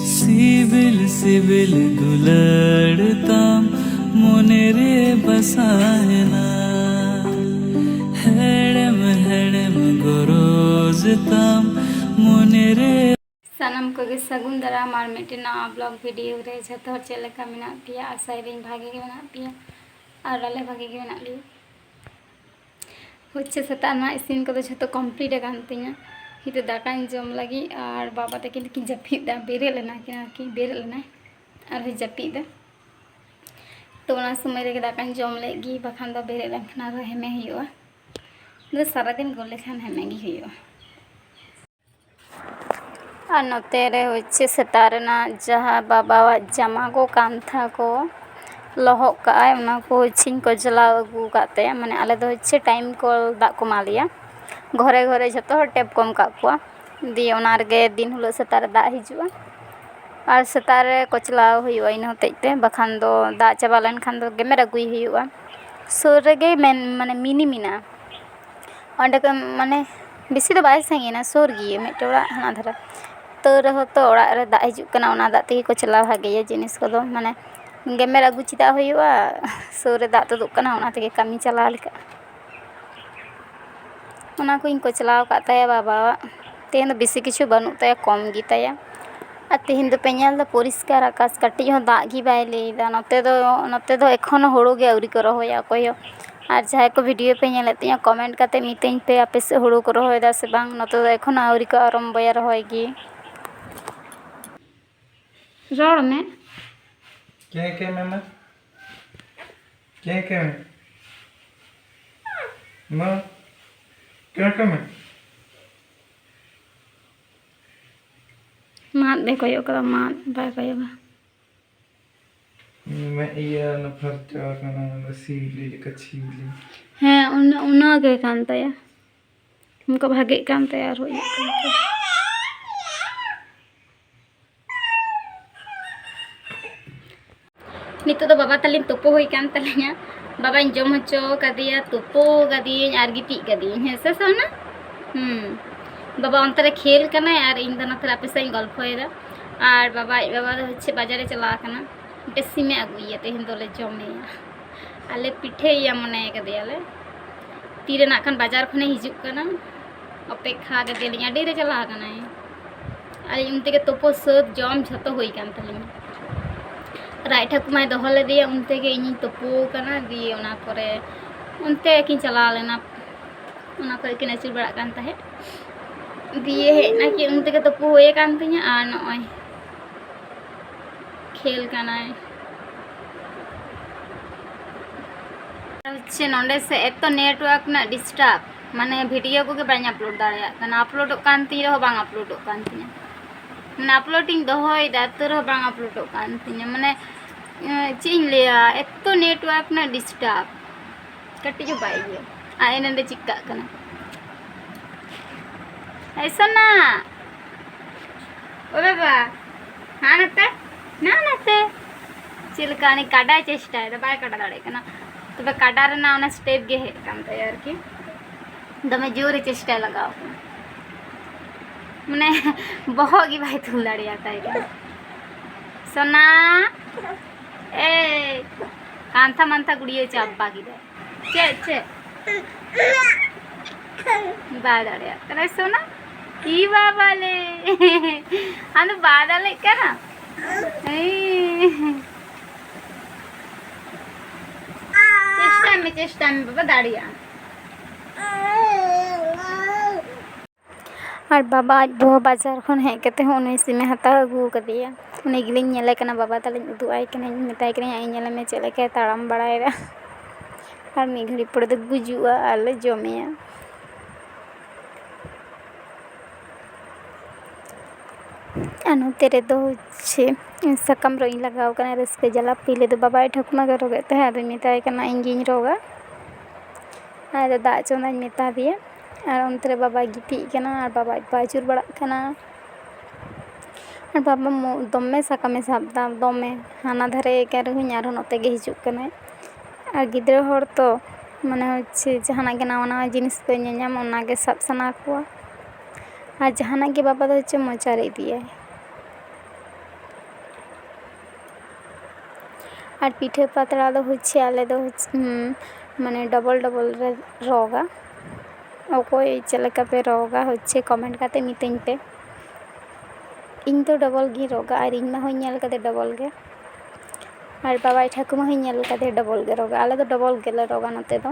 CIBIL CIBIL दुलड़ताम मोनेरे बसायना हेड़म हेड़म गरोजताम मोनेरे सानम को सगुन दाराम और मिट्टी नवा ब्लॉग वीडियो रे जतो हर चेक लेका मेना पिया आशा रही भागे के मेना पिया और आले भागे के मेना लिया होच्छे सेता ना इसिन को जो कमप्लीट कान तिया हित दाकान जम लगी और बाबा तकिन की जपीदा बेरे लेना कि बेरे लेना और ही जपीदा तो ना समय रे दाकान जम लेगी बखान दो बेरे लेखना रो हेमे हुआ दो सारा दिन गोल लेखान हेमे गी हुआ और नोते रे होच्छे सेता रेना जहाँ बाबा जामा को कांथा को लहक काय उना को छिन को जला अगू काते माने आले दो होच्छे टाइम को दा को मालिया घरे घरे जतो टेप कम का कुआ दिए उना रे दिन हुलो सेता रे दा हिजुआ और सेता रे कोचला हुआ इन होतेते बखान दो दा चाबा लेन खान दो गेमेर अगुई हुआ सुर रे माने मिनी मिना अंडे को माने बेसी दो बाय संगीना सुर गिए मिटे ओड़ा हना धरा तो रहो तो ओड़ा रे दा हिजुक कना उना दा तेगी कोचला भागेया जिनिस को दो माने गेमेर अगु चिदा हुआ सुर रे दा तो दुकना उना तेगे कमी चला लेका उना को इन कोचला का ताया बाबा तेन दो बेसी किछु बनु ताया कम गी ताया आ तेहिन दो पेñal दो परिष्कार आकाश कटी हो दा गी बाय लेदा नते दो एखोन होड़ो गे औरी को रहोया कोयो और जहाँ को वीडियो पे नेलते कमेंट करते मीतें पे आपे से हुड़ू को रहोयदा से बांग नते दो एखोन औरी को आरंभया रहोयगी रोड में क्या मामा क्या माँ क्या मैं मात देखो यो करा मात बाय बाय बा मैं ये न फरचा करना सीली कछीली हैं उना के कांता या हमको भागे कांता यार हो नितो तो बाबा तलिन तुपो होई कान तलिया बाबा जम हचो कदिया तुपो कदिया और गिटी कदिया है से सोना बाबा अंतरे खेल कना यार इन दना थरा पे सही गल्प होएदा और बाबा दो हच्छे बाजारे चला कना बेसी में अगुइया तेहन दोले जमेया आले पिठे या मने कदियाले तीरे ना खान बाजार खने हिजुक कना अपेक्षा कदिया डेरे चला कना आले उनते के तोपो सब जम झतो होई कान तलिया राय ठाकुमाय दोहो लेदिया उनते के इनी तोपो कना दिए उना करे उनते किन चला लेना उना करे किन अचुर बड़ा कान ताहे दिए है ना कि उनते के तोपो होए कान तिया आ नय खेल कना अच्छे नोंडे से एतो नेटवर्क ना डिस्टर्ब माने वीडियो को के बाय अपलोड दाड़िया कना अपलोड कान ती रहो बांग अपलोड कान तिया माने अपलोडिंग दोहोय दा तो रहो बांग अपलोड कान तिया माने चिंग लिया एतो नेटवर्क ना डिस्टर्ब कटी जो बाय गया आ एनंदे चिक्का कना ऐसा ना ओ बाबा हां नते ना नते चिलकानी काटा चेष्टा है बाय काटा दाड़े कना तबे काटा रे ना ओना स्टेप गे हे काम तैयार की दमे जोर चेष्टा लगाओ मने बहोगी भाई तू लड़ी आता है सोना ए कांथा मंथा गुड़ियो चाब्बा की दे चे बादड़े आता सोना ई बाबा ले हम बादल कना चेष्टा में बाबा दाड़िया और बाबा आज बहु बाजार खन हे कते होने से में हता अगू कदिया उनी गिलिन नेले कना बाबा तालिन उदु आय कना मेताय कना आई नेले में चले के ताड़ाम बड़ायरा और मी घड़ी पड़ दो गुजुआ आले जमेया अनु तेरे दो छे सकम रोई लगाव कना रस्के जला पीले दो बाबा ठकुमा के रोगे ते है मेताय कना इंगिन रोगा आ दा चोना मेता दिया और अंतरे बाबा गिटी कना और बाबा बाजुर बड़ा कना और बाबा दमे साकामे साबदा दमे हाना धरे के रहूँ और नते गे हिजुक कना और गिद्रा हर तो माने होच्छे जहाना के नवा नवा जिनिस को नेनाम ओना के सब सना को और जहाना के बाबा दो होच्छे मोचार इदिया আর পিঠে পাতড়া ᱫᱚ হচ্ছে আলে ᱫᱚ মানে ডবল ডবল রে রগা ᱚᱠᱚᱭ ᱪᱮᱫ ᱞᱮᱠᱟ ᱯᱮ ᱨᱚᱜᱟ হচ্ছে কমেন্ট ᱠᱟᱛᱮ ᱢᱤᱛᱟᱹᱧ ᱯᱮ। ᱤᱧ ᱫᱚ ᱰᱚᱵᱚᱞ ᱜᱤᱧ ᱨᱚᱜᱟ ᱟᱨ ᱤᱧ ᱢᱟ ᱦᱚᱧ ᱧᱮᱞ ᱠᱟᱫᱮ ᱰᱚᱵᱚᱞ ᱜᱮ আর বাবাই ঠাকুমা হᱚᱧ ᱧᱮᱞ ᱠᱟᱫᱮ ᱰᱚᱵᱚᱞ ᱜᱮ ᱨᱚᱜᱟ ᱟᱞᱮ ᱫᱚ ᱰᱚᱵᱚᱞ ᱜᱮᱞᱮ ᱨᱚᱜᱟ ᱱᱚᱛᱮ ᱫᱚ।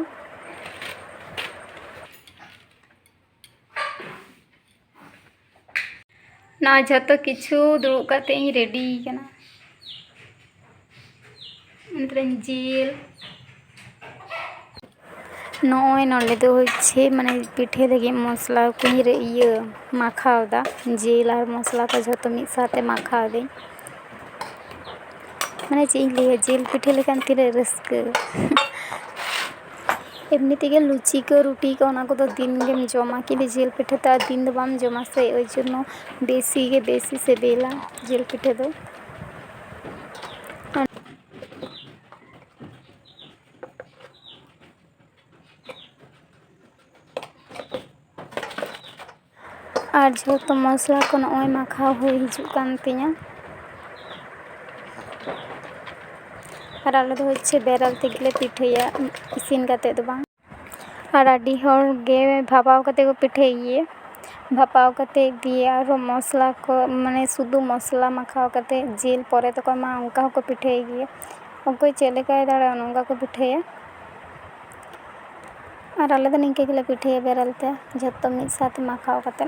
ᱱᱚᱣᱟ ᱡᱷᱚᱛᱚ ᱠᱤᱪᱷᱩ ᱫᱩᱲᱩᱵ ᱠᱟᱛᱮ ᱤᱧ ᱨᱮᱰᱤ ᱠᱟᱱᱟ। ᱱᱤᱛᱨᱮᱧ ᱡᱤᱞ ᱱᱚᱜᱼᱚᱭ ᱱᱚᱰᱮ ᱫᱚ হচ্ছে মানে পিঠে ᱞᱟᱹᱜᱤᱫ মশলা ᱠᱚᱧ মাখাওᱫᱟ জিল আর মশলা ᱠᱚ ᱡᱷᱚᱛᱚ ᱢᱤᱫ ᱥᱟᱶᱛᱮ মাখাওᱫᱟᱹᱧ। মানে ᱪᱮᱫ ᱤᱧ ᱞᱟᱹᱭᱟ ᱡᱤᱞ ᱯᱤᱴᱷᱟᱹ ᱞᱮᱠᱷᱟᱱ ᱛᱤᱱᱟᱹᱜ ᱨᱟᱹᱥᱠᱟᱹ। এমনি থেকে লুচি কো রুটি কো ওনা কো তো দিন গেম জমা কিন্তু জিল পিঠে তো আর দিন দো বাম জমা সে ওই জন্য বেশি সিবিলা জিল পিঠে দো। আর ᱡᱷᱚᱛᱚ মশলা ᱠᱚ ᱱᱚᱜᱼᱚᱭ মাখাও হয়ে হিজুᱜ ᱠᱟᱱ ᱛᱤᱧᱟ। আর আলে ᱫᱚ হচ্ছে বেরাল তেগেᱞᱮ পিঠᱟᱹᱭᱟ ইসিন কাতে ᱫᱚ ᱵᱟᱝ। আর আᱹᱰᱤ ᱦᱚᱲ ᱜᱮ ভাপাও কাতে ᱠᱚ ᱯᱤᱴᱷᱟᱹᱭ ᱜᱮᱭᱟ। ভাপাও কাতে দিয়ে আরো মশলা ᱠᱚ মানে শুধু মশলা মাখাও কাতে জিল পরে ᱛᱮᱠᱚ ᱮᱢᱟ ᱚᱱᱠᱟ ᱦᱚᱸᱠᱚ ᱯᱤᱴᱷᱟᱹᱭ ᱜᱮᱭᱟ। ᱚᱠᱚᱭ ᱪᱮᱫ ᱞᱮᱠᱟᱭ ᱫᱟᱲᱮᱭᱟᱜᱼᱟ ᱚᱱᱠᱟ ᱠᱚ ᱯᱤᱴᱷᱟᱹᱭᱟ। আর আলে ᱫᱚ ᱱᱤᱝᱠᱟᱹ ᱜᱮᱞᱮ ᱯᱤᱴᱷᱟᱹᱭᱟ ᱵᱮᱨᱮᱞ ᱛᱮ ᱡᱷᱚᱛᱚ ᱢᱤᱫ ᱥᱟᱶᱛᱮ মাখাও ᱠᱟᱛᱮ।